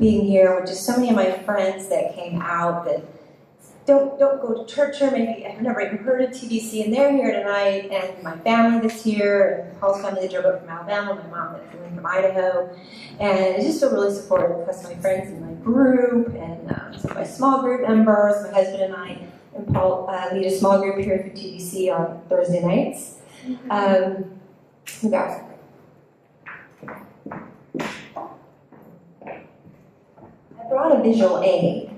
being here with just so many of my friends that came out that don't go to church, or maybe I've never even heard of TBC, and they're here tonight, and my family that's here, and Paul's family that drove up from Alabama, my mom that flew in from Idaho, and I just feel really supported because my friends in my group, and some of my small group members, my husband and I, and Paul lead a small group here through TBC on Thursday nights. Yeah. I brought a visual aid.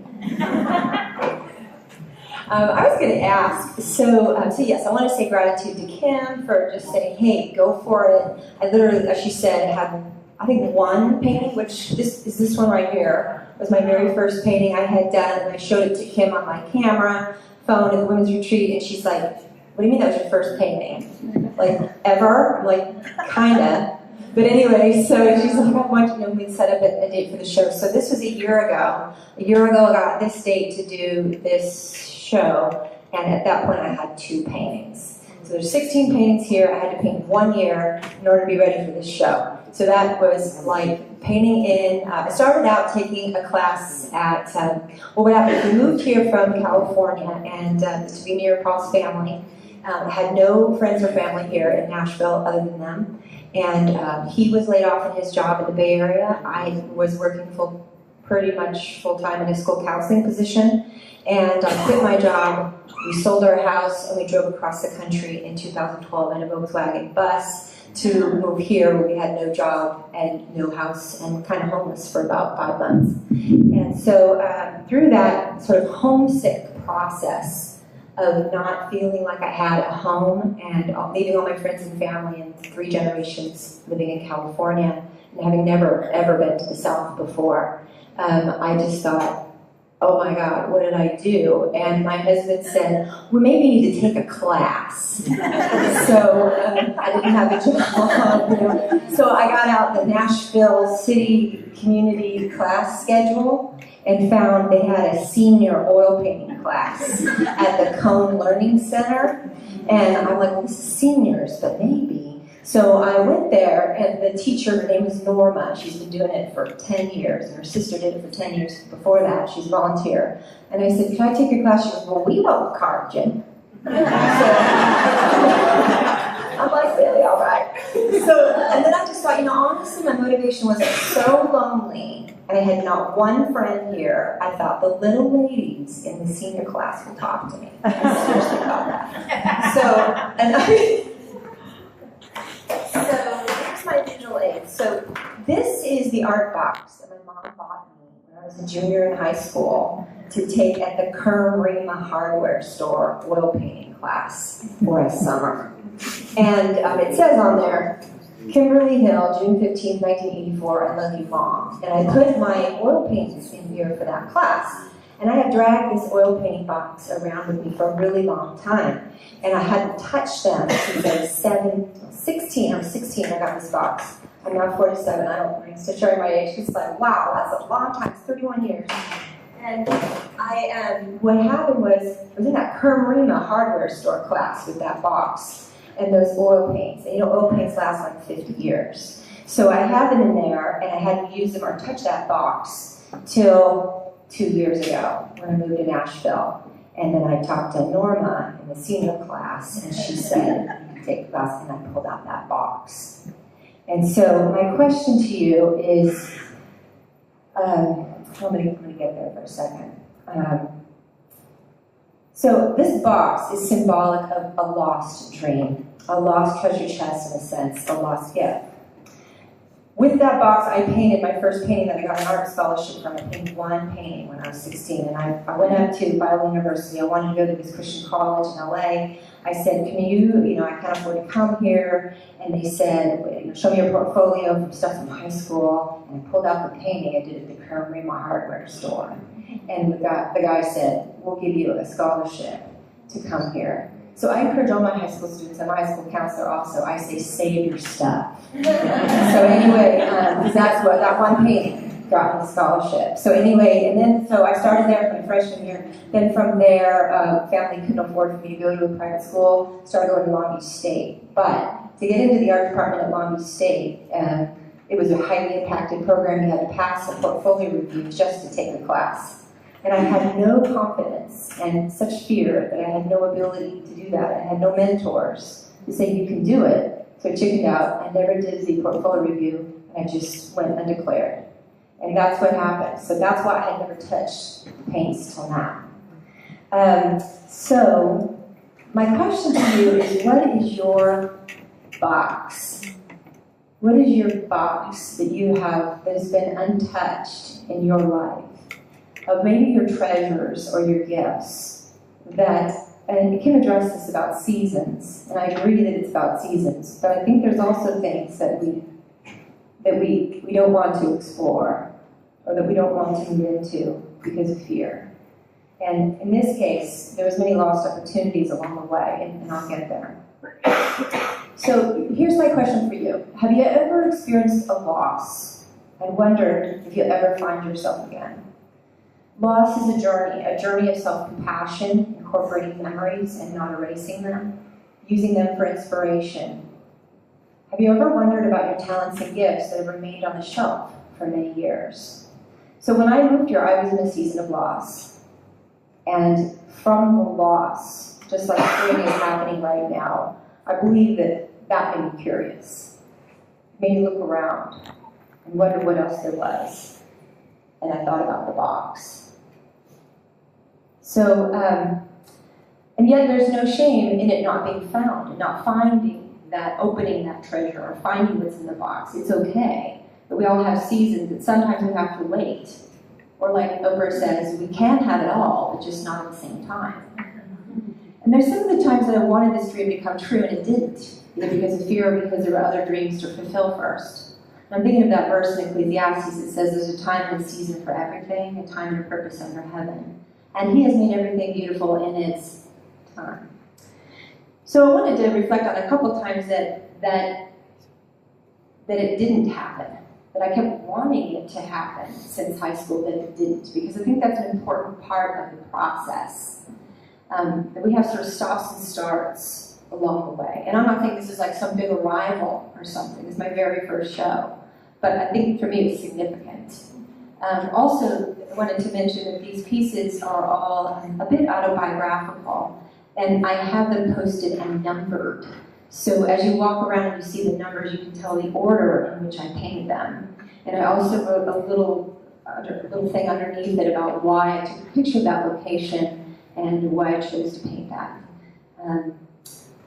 I was going to ask, so yes, I want to say gratitude to Kim for just saying, hey, go for it. I literally, as she said, had, I think, one painting, which this one right here was my very first painting I had done, and I showed it to Kim on my camera phone at the women's retreat, and she's like, what do you mean that was your first painting? Like, ever? I'm like, kinda. But anyway, so she's like, I want you, we'd set up a date for the show. So this was a year ago. A year ago, I got this date to do this show, and at that point, I had 2 paintings. So there's 16 paintings here. I had to paint 1 year in order to be ready for this show. So that was like painting in, I started out taking a class at, well, what happened, we moved here from California, and to be near Paul's family. I had no friends or family here in Nashville other than them. And he was laid off in his job in the Bay Area. I was working pretty much full-time in a school counseling position. And I quit my job, we sold our house, and we drove across the country in 2012 in a Volkswagen bus to move here where we had no job and no house and kind of homeless for about 5 months. And so through that sort of homesick process of not feeling like I had a home and leaving all my friends and family and 3 generations living in California and having never, ever been to the South before, I just thought, oh my God, what did I do? And my husband said, well, maybe you need to take a class. So I didn't have a job. So I got out the Nashville City Community class schedule and found they had a senior oil painting class at the Cone Learning Center. And I'm like, well, this is seniors, but maybe. So I went there, and the teacher, her name is Norma. She's been doing it for 10 years, and her sister did it for 10 years before that. She's a volunteer. And I said, can I take your class? She goes, well, we won't carve, Jen. So, I'm like, really, all right. So, and then I just thought, honestly, my motivation was so lonely, and I had not one friend here. I thought the little ladies in the senior class will talk to me. I seriously thought that. So here's my visual aid. So this is the art box that my mom bought me when I was a junior in high school to take at the Kerr-Rima hardware store oil painting class for a summer. And it says on there, Kimberly Hill, June 15, 1984, I love you, Mom. And I put my oil paints in here for that class. And I had dragged this oil painting box around with me for a really long time. And I hadn't touched them since I was 16. I was 16, I got this box. I'm now 47, I don't bring to showing my age. It's like, wow, that's a long time, it's 31 years. And what happened was, I was in that Kerr-Rima hardware store class with that box and those oil paints. And oil paints last like 50 years. So I had them in there, and I hadn't used them or touched that box till 2 years ago when I moved to Nashville. And then I talked to Norma in the senior class, and she said, you can take the class, and I pulled out that box. And so my question to you is, I'm going to get there for a second. So this box is symbolic of a lost dream, a lost treasure chest in a sense, a lost gift. With that box, I painted my first painting that I got an art scholarship from. I painted one painting when I was 16, and I went up to Biola University. I wanted to go to this Christian college in LA. I said, can you, I can't afford to come here. And they said, show me your portfolio from stuff from high school. And I pulled out the painting I did at the Kerr-Rima hardware store. And the guy said, we'll give you a scholarship to come here. So I encourage all my high school students, I'm a high school counselor also, I say, save your stuff. So anyway, because that's what, that one painting got me a scholarship. So anyway, and then, so I started there for my freshman year. Then from there, family couldn't afford for me to go to a private school, started going to Long Beach State. But to get into the art department at Long Beach State, it was a highly impacted program. You had to pass a portfolio review just to take the class. And I had no confidence and such fear that I had no ability to do that. I had no mentors to say, you can do it. So I chickened out. I never did the portfolio review, and I just went undeclared. And that's what happened. So that's why I had never touched paints till now. So my question to you is, what is your box? What is your box that you have that has been untouched in your life? Of maybe your treasures or your gifts that, and Kim addressed this about seasons, and I agree that it's about seasons, but I think there's also things that we don't want to explore, or that we don't want to move into because of fear. And in this case, there was many lost opportunities along the way, and I'll get there. So here's my question for you. Have you ever experienced a loss and wondered if you'll ever find yourself again? Loss is a journey of self-compassion, incorporating memories and not erasing them, using them for inspiration. Have you ever wondered about your talents and gifts that have remained on the shelf for many years? So when I moved here, I was in a season of loss. And from the loss, just like spring is happening right now, I believe that made me curious. It made me look around and wonder what else there was. And I thought about the box. So, and yet there's no shame in it not being found, and not finding that, opening that treasure, or finding what's in the box. It's okay. But we all have seasons, and sometimes we have to wait. Or like Oprah says, we can have it all, but just not at the same time. And there's some of the times that I wanted this dream to come true, and it didn't. Either because of fear or because there were other dreams to fulfill first. And I'm thinking of that verse in Ecclesiastes that says there's a time and a season for everything, a time and a purpose under heaven. And He has made everything beautiful in its time. So I wanted to reflect on a couple times that it didn't happen. That I kept wanting it to happen since high school, that it didn't. Because I think that's an important part of the process. That we have sort of stops and starts along the way. And I'm not thinking this is like some big arrival or something. It's my very first show. But I think for me it's significant. Also, I wanted to mention that these pieces are all a bit autobiographical. And I have them posted and numbered. So as you walk around and you see the numbers, you can tell the order in which I painted them. And I also wrote a little thing underneath it about why I took a picture of that location and why I chose to paint that.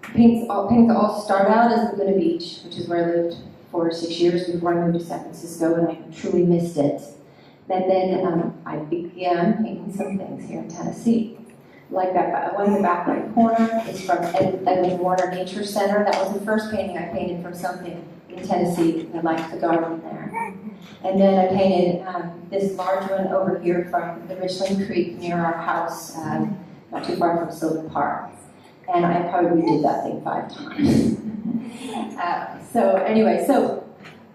Paintings all start out as Laguna Beach, which is where I lived for 6 years before I moved to San Francisco, and I truly missed it. And then I began painting some things here in Tennessee. Like that one in the back right corner is from Edwin Warner Nature Center. That was the first painting I painted from something in Tennessee. I liked the garden there. And then I painted this large one over here from the Richland Creek near our house, not too far from Sylvan Park. And I probably did that thing 5 times.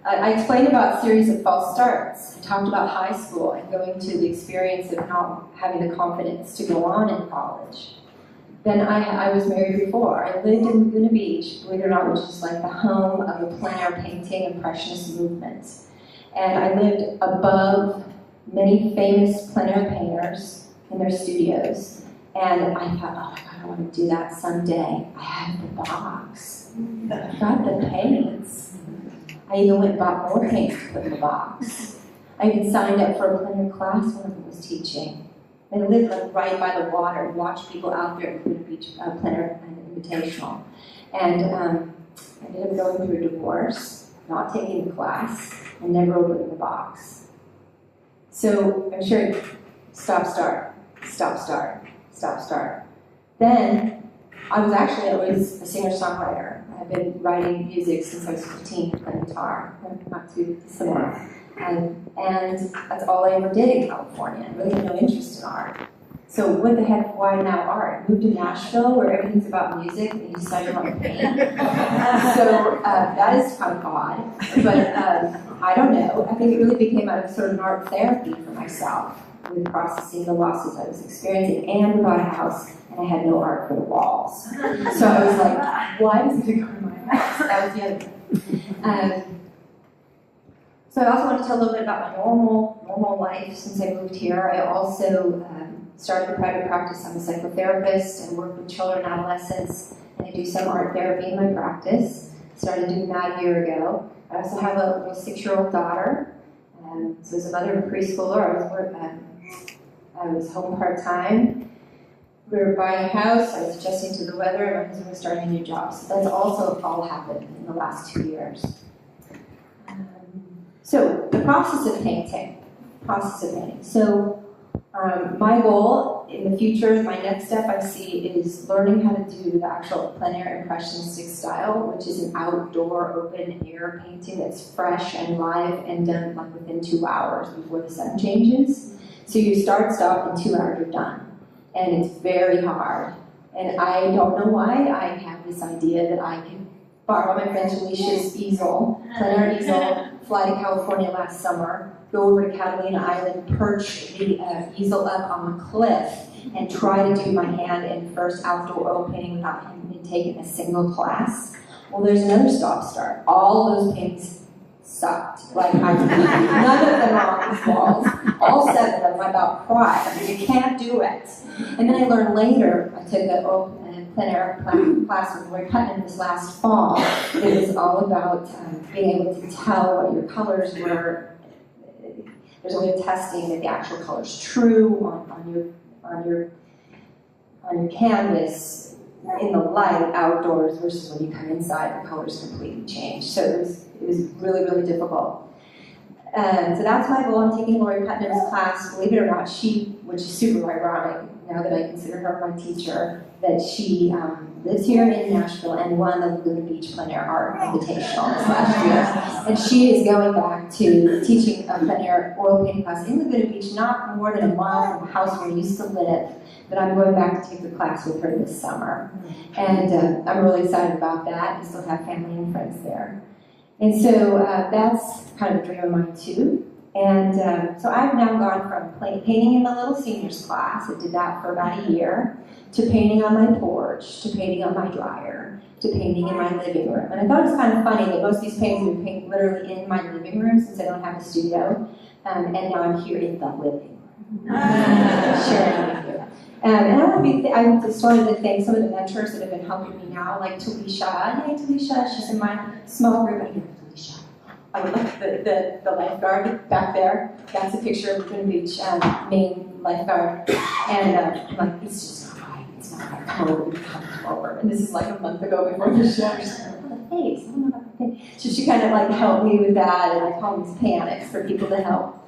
I explained about a series of false starts. I talked about high school and going to the experience of not having the confidence to go on in college. Then I was married before. I lived in Laguna Beach, believe it or not, which is like the home of the plein air painting impressionist movement. And I lived above many famous plein air painters in their studios. And I thought, oh my God, I want to do that someday. I have the box. I got the paints. I even went and bought more paint to put in the box. I even signed up for a plein air class one of them was teaching. And I lived like right by the water and watched people out there at the beach plein air invitational. And I ended up going through a divorce, not taking the class, and never opening the box. So I'm sure stop, start, stop, start, stop, start. Then I was a singer-songwriter. I've been writing music since I was 15, playing guitar, not too similar. And that's all I ever did in California. I really had no interest in art. So what the heck, why now art? Moved to Nashville where everything's about music and you decide you want to paint. So that is kind of odd, but I don't know. I think it really became out of sort of an art therapy for myself with processing the losses I was experiencing, and we bought a house and I had no art for the walls. So I was like, why does it go to my house? That was the other thing. So I also want to tell a little bit about my normal life since I moved here. I also started a private practice. I'm a psychotherapist. I work with children and adolescents, and I do some art therapy in my practice. Started doing that a year ago. I also have a little 6-year-old daughter. So as a mother of a preschooler, I was home part-time. We were buying a house. I was adjusting to the weather, and my husband was starting a new job. So that's also all happened in the last 2 years. So the process of painting. So my goal in the future, my next step I see is learning how to do the actual plein air impressionistic style, which is an outdoor open air painting that's fresh and live and done like within 2 hours before the sun changes. So you start, stop, in 2 hours you're done. And it's very hard. And I don't know why I have this idea that I can borrow my friend Alicia's easel, plein air easel, fly to California last summer, go over to Catalina Island, perch the easel up on the cliff, and try to do my hand in first outdoor oil painting without having taken a single class. Well, there's another stop-start. All those paintings sucked. Like, none of them are on these walls. All 7 of them, I about cried. I mean, you can't do it. And then I learned later, I took a plein air class with Roy Putnam this last fall. It was all about being able to tell what your colors were. There's a way of testing that the actual color is true on your canvas in the light outdoors versus when you come inside, the colors completely change. So it was really, really difficult. So that's my goal. I'm taking Lori Putnam's class. Believe it or not, which is super ironic now that I consider her my teacher, that she lives here in Nashville and won the Laguna Beach Plein Air Art Invitational this last year. And she is going back to teaching a plein air oil painting class in Laguna Beach, not more than a mile from the house where I used to live. But I'm going back to take the class with her this summer. And I'm really excited about that. I still have family and friends there. And so that's kind of a dream of mine too. And so I've now gone from painting in the little seniors class, I did that for about a year, to painting on my porch, to painting on my dryer, to painting in my living room. And I thought it was kind of funny that most of these paintings would paint literally in my living room since I don't have a studio. And now I'm here in the living room, sharing with you. And I just wanted to thank some of the mentors that have been helping me now, like Talisha. Hey, Talisha, she's in my small group. I know Talisha. I like the lifeguard back there. That's a picture of Laguna Beach main lifeguard. And I'm like, it's just not right. It's not right. Come over. And this is like a month ago before the show. She's like, oh, the face. I don't know about the face. So she kind of like helped me with that, and I call these panics for people to help.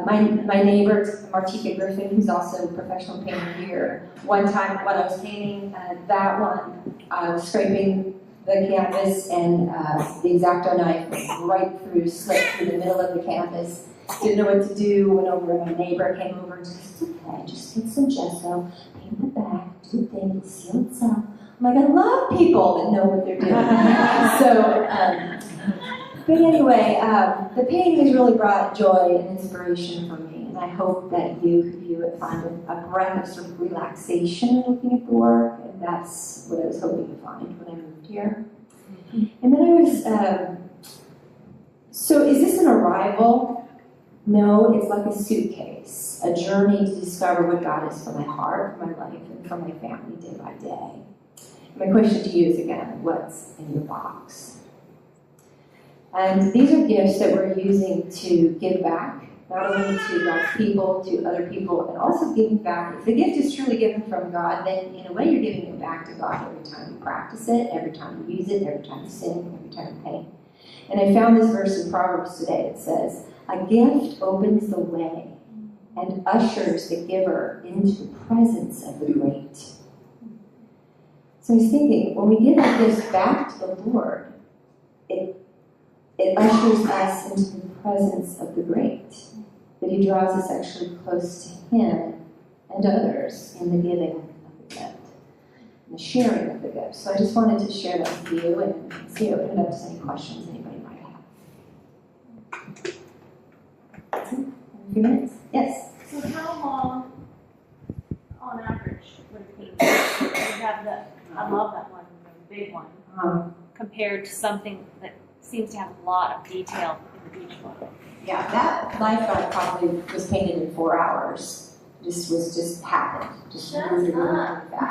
My neighbor, Martika Griffin, who's also a professional painter here, one time when I was painting that one, I was scraping the canvas and the X-Acto knife went slipped through the middle of the canvas. Didn't know what to do, went over, and my neighbor came over and said, it's okay, just get some gesso, paint the back, do the thing, it'll seal itself. I'm like, I love people that know what they're doing. But anyway, the painting has really brought joy and inspiration for me, and I hope that you could view it, find a breath of sort of relaxation looking at the work, and that's what I was hoping to find when I moved here. And then I was, so is this an arrival? No, it's like a suitcase, a journey to discover what God is for my heart, for my life, and for my family day by day. My question to you is again, what's in your box? And these are gifts that we're using to give back, not only to God's people, to other people, and also giving back. If the gift is truly given from God, then in a way you're giving it back to God every time you practice it, every time you use it, every time you sing, every time you paint. And I found this verse in Proverbs today. It says, a gift opens the way and ushers the giver into the presence of the great. So I was thinking, when we give our gifts back to the Lord, it ushers us into the presence of the great, that he draws us actually close to him and others in the giving of the gift, and the sharing of the gift. So I just wanted to share that with you and see, open it up to any questions anybody might have. A few minutes? Yes? So how long, on average, would a painting take? You have I love that one, the big one, compared to something that seems to have a lot of detail. the beach one. Yeah, that lifeguard probably was painted in 4 hours. Just happened, just Shut really, really, up. really fast.